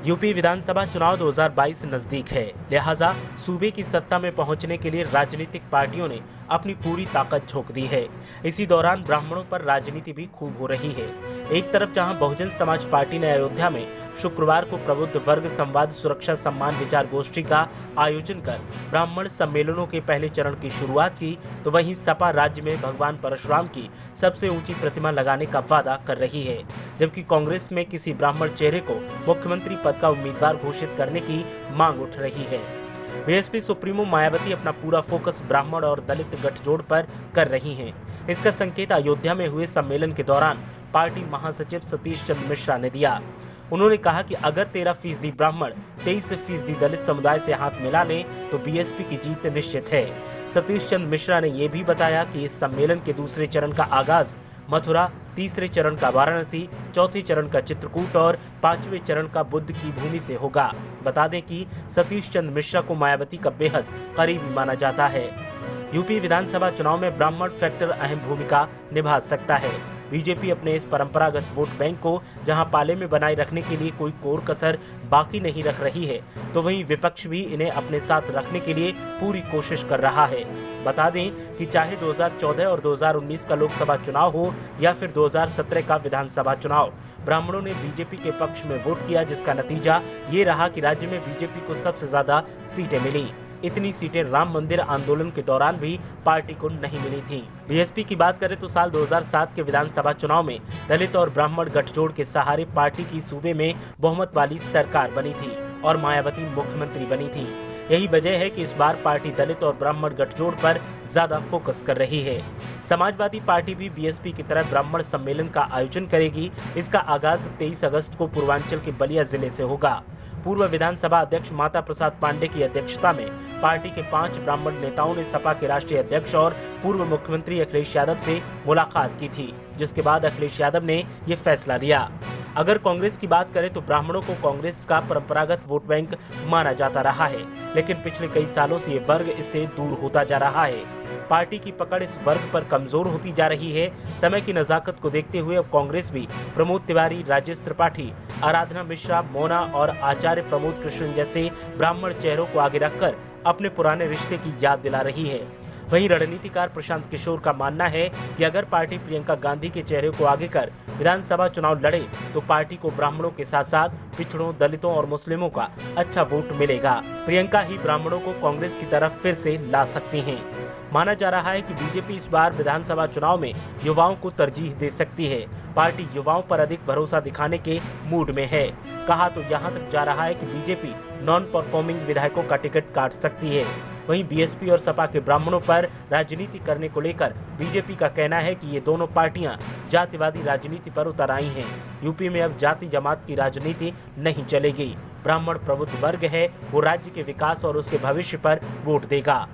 UP विधानसभा चुनाव 2022 नजदीक है, लिहाजा सूबे की सत्ता में पहुंचने के लिए राजनीतिक पार्टियों ने अपनी पूरी ताकत झोंक दी है। इसी दौरान ब्राह्मणों पर राजनीति भी खूब हो रही है। एक तरफ जहां बहुजन समाज पार्टी ने अयोध्या में शुक्रवार को प्रबुद्ध वर्ग संवाद सुरक्षा सम्मान विचार गोष्ठी का आयोजन कर ब्राह्मण सम्मेलनों के पहले चरण की शुरुआत की, तो वहीं सपा राज्य में भगवान परशुराम की सबसे ऊंची प्रतिमा लगाने का वादा कर रही है, जबकि कांग्रेस में किसी ब्राह्मण चेहरे को मुख्यमंत्री पद का उम्मीदवार घोषित करने की मांग उठ रही है। बीएसपी सुप्रीमो मायावती अपना पूरा फोकस ब्राह्मण और दलित गठजोड़ पर कर रही हैं। इसका संकेत अयोध्या में हुए सम्मेलन के दौरान पार्टी महासचिव सतीश चंद्र मिश्रा ने दिया। उन्होंने कहा कि अगर 13% ब्राह्मण 23% दलित समुदाय से हाथ मिला लें तो बीएसपी की जीत निश्चित है। सतीश चंद्र मिश्रा ने यह भी बताया कि इस सम्मेलन के दूसरे चरण का आगाज मथुरा, तीसरे चरण का वाराणसी, चौथे चरण का चित्रकूट और पांचवें चरण का बुद्ध की भूमि से होगा। बता दें कि सतीश चंद्र मिश्रा को मायावती का बेहद करीबी माना जाता है। यूपी विधानसभा चुनाव में ब्राह्मण फैक्टर अहम भूमिका निभा सकता है। बीजेपी अपने इस परंपरागत वोट बैंक को जहां पाले में बनाए रखने के लिए कोई कोर कसर बाकी नहीं रख रही है, तो वहीं विपक्ष भी इन्हें अपने साथ रखने के लिए पूरी कोशिश कर रहा है। बता दें कि चाहे 2014 और 2019 का लोकसभा चुनाव हो या फिर 2017 का विधानसभा चुनाव, ब्राह्मणों ने बीजेपी के पक्ष में वोट किया, जिसका नतीजा ये रहा कि राज्य में बीजेपी को सबसे ज्यादा सीटें मिली। इतनी सीटें राम मंदिर आंदोलन के दौरान भी पार्टी को नहीं मिली थीं। बीएसपी की बात करें तो साल 2007 के विधानसभा चुनाव में दलित और ब्राह्मण गठजोड़ के सहारे पार्टी की सूबे में बहुमत वाली सरकार बनी थी और मायावती मुख्यमंत्री बनी थी। यही वजह है कि इस बार पार्टी दलित और ब्राह्मण गठजोड़ पर ज्यादा फोकस कर रही है। समाजवादी पार्टी भी बीएसपी की तरह ब्राह्मण सम्मेलन का आयोजन करेगी। इसका आगाज 23 अगस्त को पूर्वांचल के बलिया जिले से होगा। पूर्व विधानसभा अध्यक्ष माता प्रसाद पांडे की अध्यक्षता में पार्टी के 5 ब्राह्मण नेताओं ने सपा के राष्ट्रीय अध्यक्ष और पूर्व मुख्यमंत्री अखिलेश यादव से मुलाकात की थी, जिसके बाद अखिलेश यादव ने ये फैसला लिया। अगर कांग्रेस की बात करें तो ब्राह्मणों को कांग्रेस का परंपरागत वोट बैंक माना जाता रहा है, लेकिन पिछले कई सालों से ये वर्ग इससे दूर होता जा रहा है। पार्टी की पकड़ इस वर्ग पर कमजोर होती जा रही है। समय की नजाकत को देखते हुए अब कांग्रेस भी प्रमोद तिवारी, राजेश त्रिपाठी, आराधना मिश्रा, मोना और आचार्य प्रमोद कृष्ण जैसे ब्राह्मण चेहरों को आगे रखकर अपने पुराने रिश्ते की याद दिला रही है। वहीं रणनीतिकार प्रशांत किशोर का मानना है कि अगर पार्टी प्रियंका गांधी के चेहरे को आगे कर विधानसभा चुनाव लड़े तो पार्टी को ब्राह्मणों के साथ साथ पिछड़ों, दलितों और मुस्लिमों का अच्छा वोट मिलेगा। प्रियंका ही ब्राह्मणों को कांग्रेस की तरफ फिर से ला सकती हैं। माना जा रहा है कि बीजेपी इस बार विधानसभा चुनाव में युवाओं को तरजीह दे सकती है। पार्टी युवाओं पर अधिक भरोसा दिखाने के मूड में है। कहा तो यहाँ तक जा रहा है कि बीजेपी नॉन परफॉर्मिंग विधायकों का टिकट काट सकती है। वहीं बीएसपी और सपा के ब्राह्मणों पर राजनीति करने को लेकर बीजेपी का कहना है कि ये दोनों पार्टियां जातिवादी राजनीति पर उतर आई हैं। यूपी में अब जाति जमात की राजनीति नहीं चलेगी। ब्राह्मण प्रबुद्ध वर्ग है, वो राज्य के विकास और उसके भविष्य पर वोट देगा।